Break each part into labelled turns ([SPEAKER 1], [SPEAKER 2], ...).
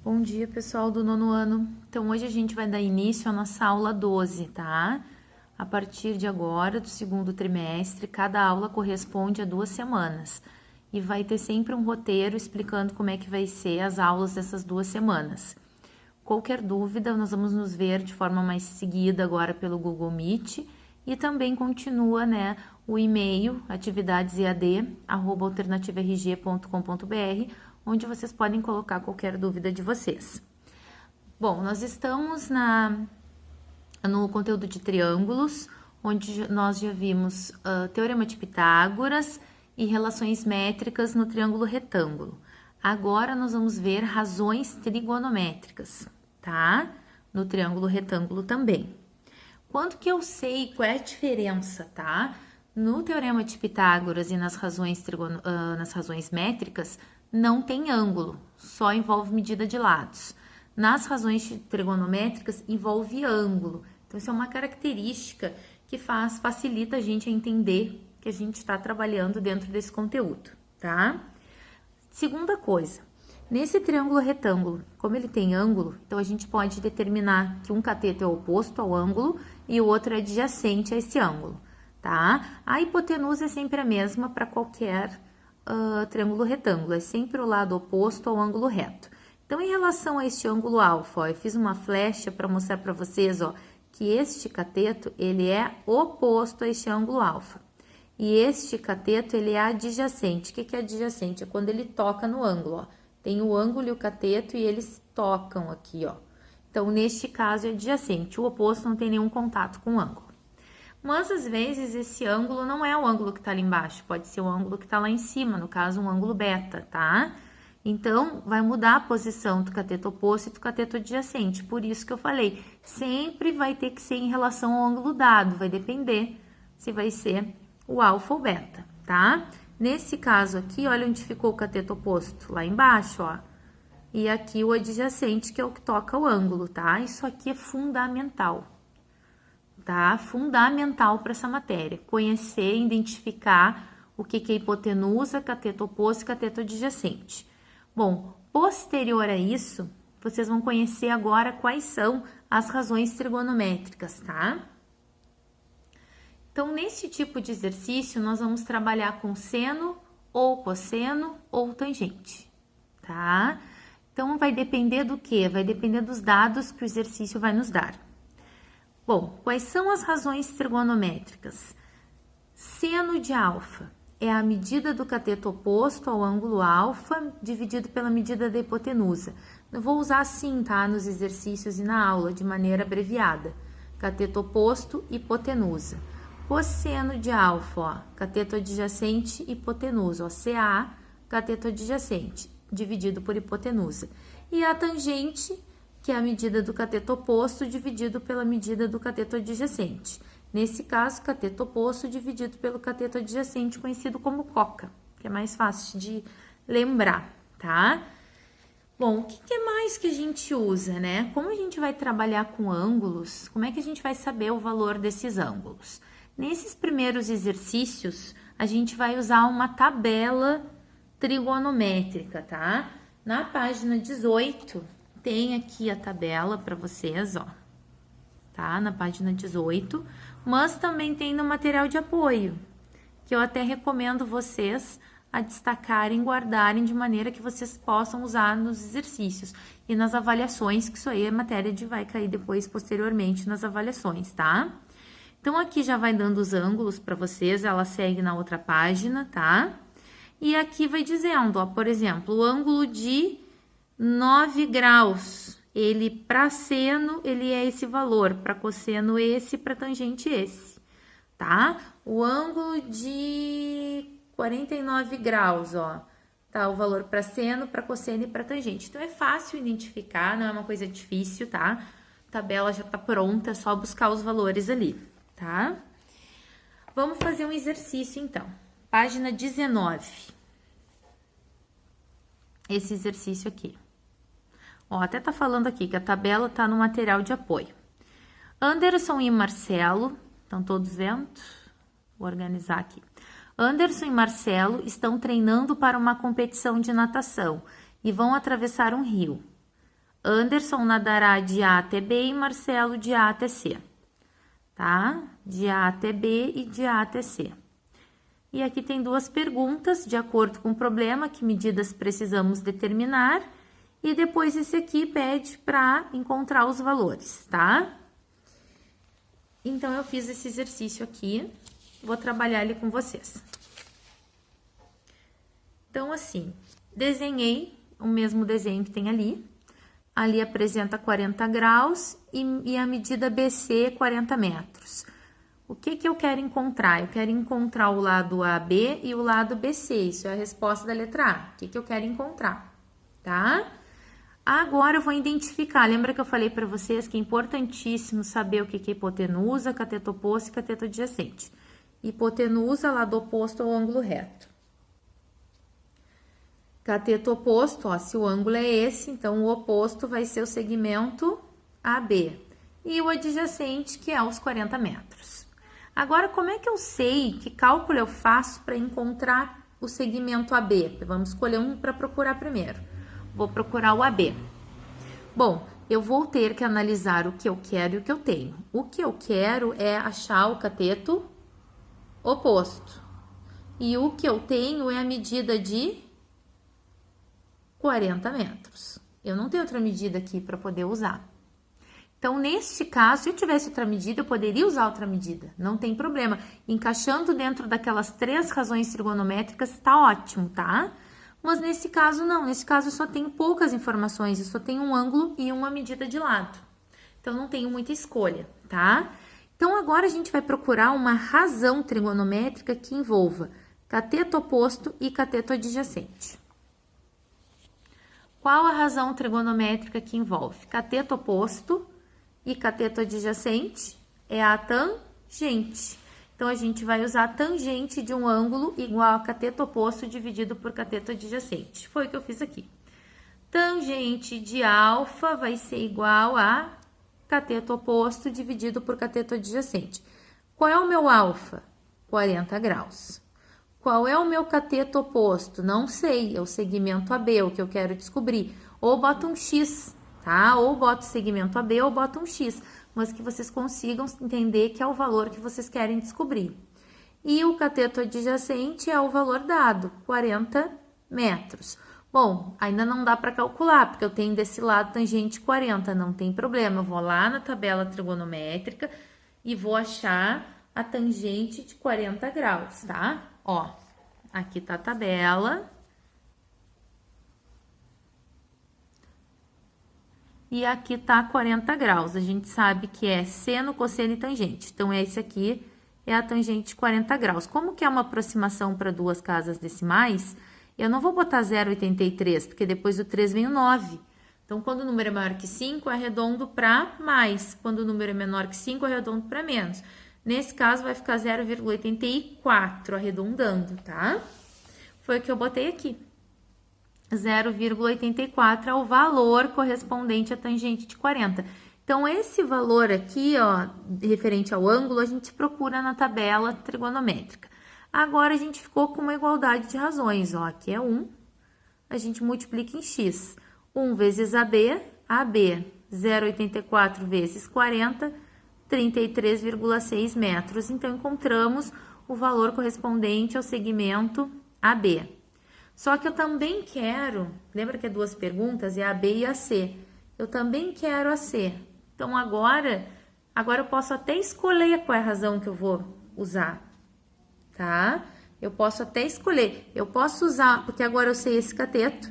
[SPEAKER 1] Bom dia, pessoal do nono ano. Então, hoje a gente vai dar início à nossa aula 12, tá? A partir de agora, do segundo trimestre, cada aula corresponde a 2 semanas. E vai ter sempre um roteiro explicando como é que vai ser as aulas dessas 2 semanas. Qualquer dúvida, nós vamos nos ver de forma mais seguida agora pelo Google Meet. E também continua, né, o e-mail atividadesead@alternativarg.com.br, onde vocês podem colocar qualquer dúvida de vocês. Bom, nós estamos no conteúdo de triângulos, onde nós já vimos Teorema de Pitágoras e relações métricas no triângulo retângulo. Agora nós vamos ver razões trigonométricas, tá? No triângulo retângulo também. Quando que eu sei qual é a diferença, tá? No Teorema de Pitágoras e nas razões métricas, não tem ângulo, só envolve medida de lados. Nas razões trigonométricas, envolve ângulo. Então, isso é uma característica que facilita a gente a entender que a gente está trabalhando dentro desse conteúdo, tá? Segunda coisa, nesse triângulo retângulo, como ele tem ângulo, então a gente pode determinar que um cateto é oposto ao ângulo e o outro é adjacente a esse ângulo, tá? A hipotenusa é sempre a mesma para qualquer triângulo retângulo, é sempre o lado oposto ao ângulo reto. Então, em relação a este ângulo alfa, ó, eu fiz uma flecha para mostrar para vocês, ó, que este cateto, ele é oposto a este ângulo alfa. E este cateto, ele é adjacente. O que é adjacente? É quando ele toca no ângulo, ó. Tem o ângulo e o cateto e eles tocam aqui, ó. Então, neste caso, é adjacente. O oposto não tem nenhum contato com o ângulo. Mas, às vezes, esse ângulo não é o ângulo que tá ali embaixo. Pode ser o ângulo que tá lá em cima, no caso, um ângulo beta, tá? Então, vai mudar a posição do cateto oposto e do cateto adjacente. Por isso que eu falei, sempre vai ter que ser em relação ao ângulo dado. Vai depender se vai ser o alfa ou beta, tá? Nesse caso aqui, olha onde ficou o cateto oposto, lá embaixo, ó. E aqui o adjacente, que é o que toca o ângulo, tá? Isso aqui é fundamental, tá? Fundamental para essa matéria. Conhecer, identificar o que é hipotenusa, cateto oposto e cateto adjacente. Bom, posterior a isso, vocês vão conhecer agora quais são as razões trigonométricas, tá? Então, nesse tipo de exercício, nós vamos trabalhar com seno, ou cosseno, ou tangente, tá? Então, vai depender do quê? Vai depender dos dados que o exercício vai nos dar. Bom, quais são as razões trigonométricas? Seno de alfa é a medida do cateto oposto ao ângulo alfa dividido pela medida da hipotenusa. Eu vou usar assim, tá? Nos exercícios e na aula, de maneira abreviada. Cateto oposto, hipotenusa. Cosseno de alfa, ó, cateto adjacente, hipotenusa, ó, CA, cateto adjacente, dividido por hipotenusa. E a tangente, que é a medida do cateto oposto dividido pela medida do cateto adjacente. Nesse caso, cateto oposto dividido pelo cateto adjacente, conhecido como coca, que é mais fácil de lembrar, tá? Bom, o que mais que a gente usa, né? Como a gente vai trabalhar com ângulos, como é que a gente vai saber o valor desses ângulos? Nesses primeiros exercícios, a gente vai usar uma tabela trigonométrica, tá? Na página 18, tem aqui a tabela para vocês, ó. Tá? Na página 18, mas também tem no material de apoio, que eu até recomendo vocês a destacarem, guardarem de maneira que vocês possam usar nos exercícios e nas avaliações, que isso aí é matéria de vai cair depois, posteriormente, nas avaliações, tá? Então, aqui já vai dando os ângulos para vocês, ela segue na outra página, tá? E aqui vai dizendo, ó, por exemplo, o ângulo de 9 graus, ele para seno, ele é esse valor, para cosseno esse, para tangente esse, tá? O ângulo de 49 graus, ó, tá? O valor para seno, para cosseno e para tangente. Então, é fácil identificar, não é uma coisa difícil, tá? A tabela já tá pronta, é só buscar os valores ali, tá? Vamos fazer um exercício, então. Página 19. Esse exercício aqui. Ó, até tá falando aqui que a tabela tá no material de apoio. Anderson e Marcelo, estão todos vendo? Vou organizar aqui. Anderson e Marcelo estão treinando para uma competição de natação e vão atravessar um rio. Anderson nadará de A até B e Marcelo de A até C, tá? De A até B e de A até C. E aqui tem duas perguntas, de acordo com o problema, que medidas precisamos determinar. E depois esse aqui pede para encontrar os valores, tá? Então, eu fiz esse exercício aqui, vou trabalhar ele com vocês. Então, assim, desenhei o mesmo desenho que tem ali. Ali apresenta 40 graus e a medida BC 40 metros. O que eu quero encontrar? Eu quero encontrar o lado AB e o lado BC. Isso é a resposta da letra A. O que eu quero encontrar, tá? Agora eu vou identificar. Lembra que eu falei para vocês que é importantíssimo saber o que é hipotenusa, cateto oposto e cateto adjacente. Hipotenusa, lado oposto ao ângulo reto. Cateto oposto, ó, se o ângulo é esse, então o oposto vai ser o segmento AB. E o adjacente, que é os 40 metros. Agora, como é que eu sei que cálculo eu faço para encontrar o segmento AB? Vamos escolher um para procurar primeiro. Vou procurar o AB. Bom, eu vou ter que analisar o que eu quero e o que eu tenho. O que eu quero é achar o cateto oposto. E o que eu tenho é a medida de 40 metros. Eu não tenho outra medida aqui para poder usar. Então, neste caso, se eu tivesse outra medida, eu poderia usar outra medida. Não tem problema. Encaixando dentro daquelas 3 razões trigonométricas, tá ótimo, tá? Mas nesse caso, não. Nesse caso, eu só tenho poucas informações. Eu só tenho um ângulo e uma medida de lado. Então, não tenho muita escolha, tá? Então, agora a gente vai procurar uma razão trigonométrica que envolva cateto oposto e cateto adjacente. Qual a razão trigonométrica que envolve cateto oposto e cateto adjacente? É a tangente. Então, a gente vai usar a tangente de um ângulo igual a cateto oposto dividido por cateto adjacente. Foi o que eu fiz aqui. Tangente de alfa vai ser igual a cateto oposto dividido por cateto adjacente. Qual é o meu alfa? 40 graus. Qual é o meu cateto oposto? Não sei, é o segmento AB, o que eu quero descobrir. Ou boto um X, tá? Ou boto segmento AB ou boto um X, mas que vocês consigam entender que é o valor que vocês querem descobrir. E o cateto adjacente é o valor dado, 40 metros. Bom, ainda não dá para calcular, porque eu tenho desse lado tangente 40, não tem problema. Eu vou lá na tabela trigonométrica e vou achar a tangente de 40 graus, tá? Ó, aqui tá a tabela. E aqui tá 40 graus. A gente sabe que é seno, cosseno e tangente. Então, esse aqui é a tangente de 40 graus. Como que é uma aproximação para duas casas decimais, eu não vou botar 0,83, porque depois do 3 vem o 9. Então, quando o número é maior que 5, é arredondo para mais. Quando o número é menor que 5, é arredondo para menos. Nesse caso, vai ficar 0,84, arredondando, tá? Foi o que eu botei aqui. 0,84 é o valor correspondente à tangente de 40. Então, esse valor aqui, ó, referente ao ângulo, a gente procura na tabela trigonométrica. Agora, a gente ficou com uma igualdade de razões, ó, aqui é 1, a gente multiplica em x. 1 vezes AB, 0,84 vezes 40, 33,6 metros. Então, encontramos o valor correspondente ao segmento AB. Só que eu também quero, lembra que é duas perguntas, é a B e a C. Eu também quero a C. Então, agora eu posso até escolher qual é a razão que eu vou usar, tá? Eu posso até escolher. Eu posso usar, porque agora eu sei esse cateto.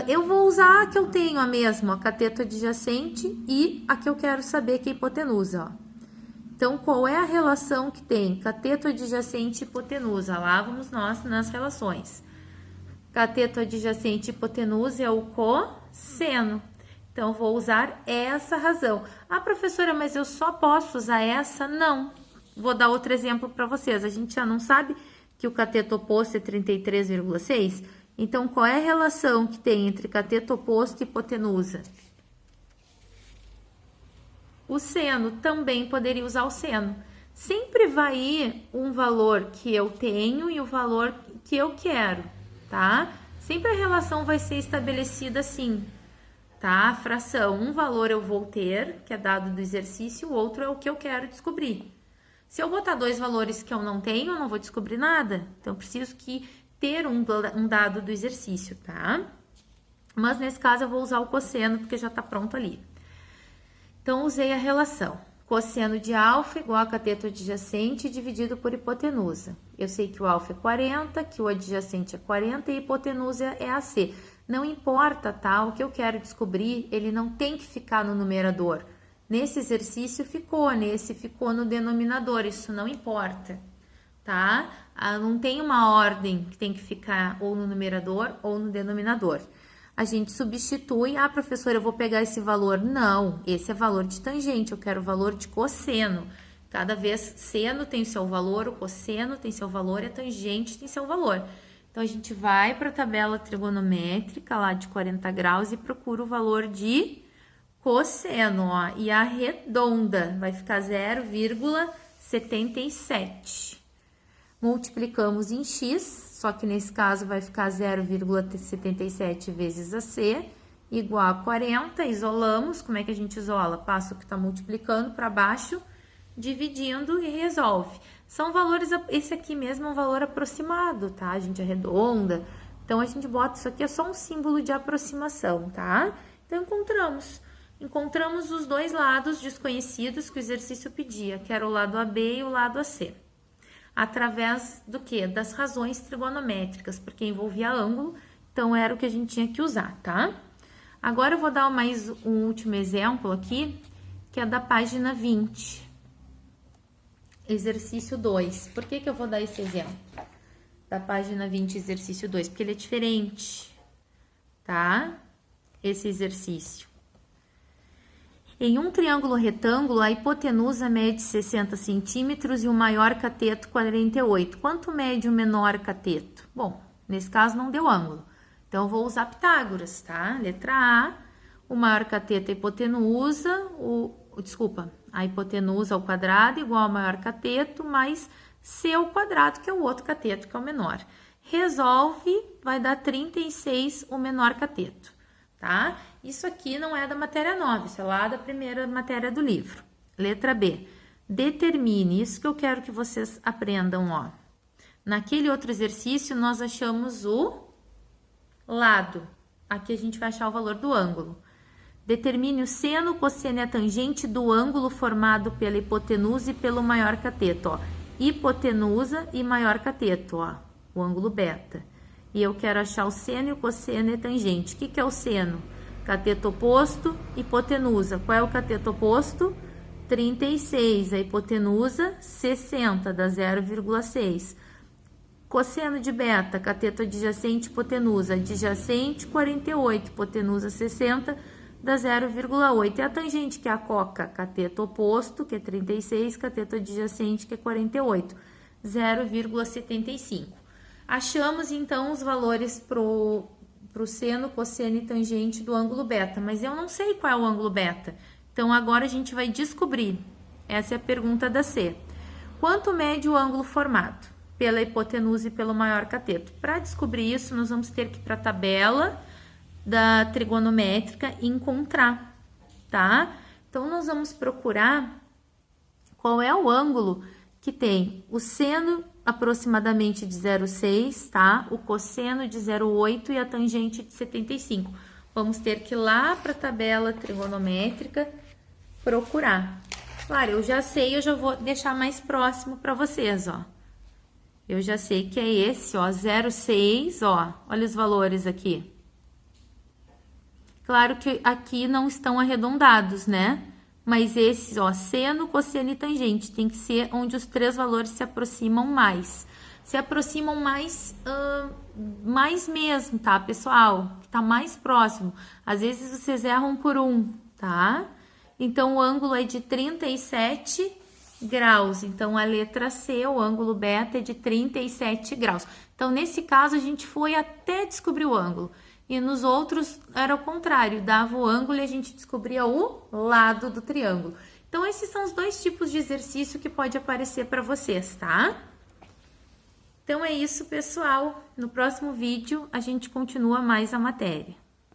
[SPEAKER 1] Eu vou usar a que eu tenho, a mesma, a cateto adjacente e a que eu quero saber, que é a hipotenusa, ó. Então, qual é a relação que tem cateto adjacente e hipotenusa? Lá vamos nós nas relações. Cateto adjacente e hipotenusa é o cosseno. Então, vou usar essa razão. Ah, professora, mas eu só posso usar essa? Não. Vou dar outro exemplo para vocês. A gente já não sabe que o cateto oposto é 33,6? Então, qual é a relação que tem entre cateto oposto e hipotenusa? O seno. Também poderia usar o seno. Sempre vai ir um valor que eu tenho e o valor que eu quero, tá? Sempre a relação vai ser estabelecida assim. tá? A fração, um valor eu vou ter, que é dado do exercício, o outro é o que eu quero descobrir. Se eu botar dois valores que eu não tenho, eu não vou descobrir nada. Então, eu preciso ter um dado do exercício, tá? Mas, nesse caso, eu vou usar o cosseno, porque já tá pronto ali. Então, usei a relação. Cosseno de alfa igual a cateto adjacente dividido por hipotenusa. Eu sei que o alfa é 40, que o adjacente é 40 e a hipotenusa é AC. Não importa, tá? O que eu quero descobrir, ele não tem que ficar no numerador. Nesse exercício ficou, nesse ficou no denominador, isso não importa, tá? Não tem uma ordem que tem que ficar ou no numerador ou no denominador. A gente substitui, professora, eu vou pegar esse valor. Não, esse é valor de tangente, eu quero o valor de cosseno. Cada vez seno tem seu valor, o cosseno tem seu valor e a tangente tem seu valor. Então, a gente vai para a tabela trigonométrica lá de 40 graus e procura o valor de cosseno, ó, e arredonda, vai ficar 0,77. Multiplicamos em x, só que nesse caso vai ficar 0,77 vezes AC, igual a 40, isolamos, como é que a gente isola? Passa o que está multiplicando para baixo, dividindo e resolve. São valores, esse aqui mesmo é um valor aproximado, tá? A gente arredonda, então a gente bota, isso aqui é só um símbolo de aproximação, tá? Então, encontramos os dois lados desconhecidos que o exercício pedia, que era o lado AB e o lado AC. Através do quê? Das razões trigonométricas, porque envolvia ângulo, então era o que a gente tinha que usar, tá? Agora eu vou dar mais um último exemplo aqui, que é da página 20. Exercício 2. Por que eu vou dar esse exemplo? Da página 20, exercício 2, porque ele é diferente, tá? Esse exercício. Em um triângulo retângulo, a hipotenusa mede 60 centímetros e o maior cateto 48. Quanto mede o menor cateto? Bom, nesse caso não deu ângulo. Então, eu vou usar Pitágoras, tá? Letra A, o maior cateto é a hipotenusa, a hipotenusa ao quadrado igual ao maior cateto, mais C ao quadrado, que é o outro cateto, que é o menor. Resolve, vai dar 36 o menor cateto, tá? Isso aqui não é da matéria 9, isso é lá da primeira matéria do livro. Letra B. Determine, isso que eu quero que vocês aprendam, ó. Naquele outro exercício, nós achamos o lado. Aqui a gente vai achar o valor do ângulo. Determine o seno, cosseno e a tangente do ângulo formado pela hipotenusa e pelo maior cateto, ó. Hipotenusa e maior cateto, ó. O ângulo beta. E eu quero achar o seno, o cosseno e a tangente. O que é o seno? Cateto oposto, hipotenusa. Qual é o cateto oposto? 36. A hipotenusa, 60, dá 0,6. Cosseno de beta, cateto adjacente, hipotenusa. Adjacente, 48. Hipotenusa, 60, dá 0,8. E a tangente, que é a coca? Cateto oposto, que é 36. Cateto adjacente, que é 48. 0,75. Achamos, então, os valores para o seno, cosseno e tangente do ângulo beta, mas eu não sei qual é o ângulo beta. Então, agora a gente vai descobrir. Essa é a pergunta da C. Quanto mede o ângulo formado pela hipotenusa e pelo maior cateto? Para descobrir isso, nós vamos ter que ir para a tabela da trigonométrica e encontrar, tá? Então, nós vamos procurar qual é o ângulo que tem o seno aproximadamente de 0,6, tá? O cosseno de 0,8 e a tangente de 75. Vamos ter que ir lá para a tabela trigonométrica procurar. Claro, eu já sei, eu já vou deixar mais próximo para vocês, ó. Eu já sei que é esse, ó, 0,6, ó. Olha os valores aqui. Claro que aqui não estão arredondados, né? Mas esses, ó, seno, cosseno e tangente, tem que ser onde os três valores se aproximam mais. Se aproximam mais, mais mesmo, tá, pessoal? Tá mais próximo. Às vezes vocês erram por 1, tá? Então, o ângulo é de 37 graus. Então, a letra C, o ângulo beta, é de 37 graus. Então, nesse caso, a gente foi até descobrir o ângulo. E nos outros era o contrário, dava o ângulo e a gente descobria o lado do triângulo. Então, esses são os dois tipos de exercício que pode aparecer para vocês, tá? Então, é isso, pessoal. No próximo vídeo, a gente continua mais a matéria.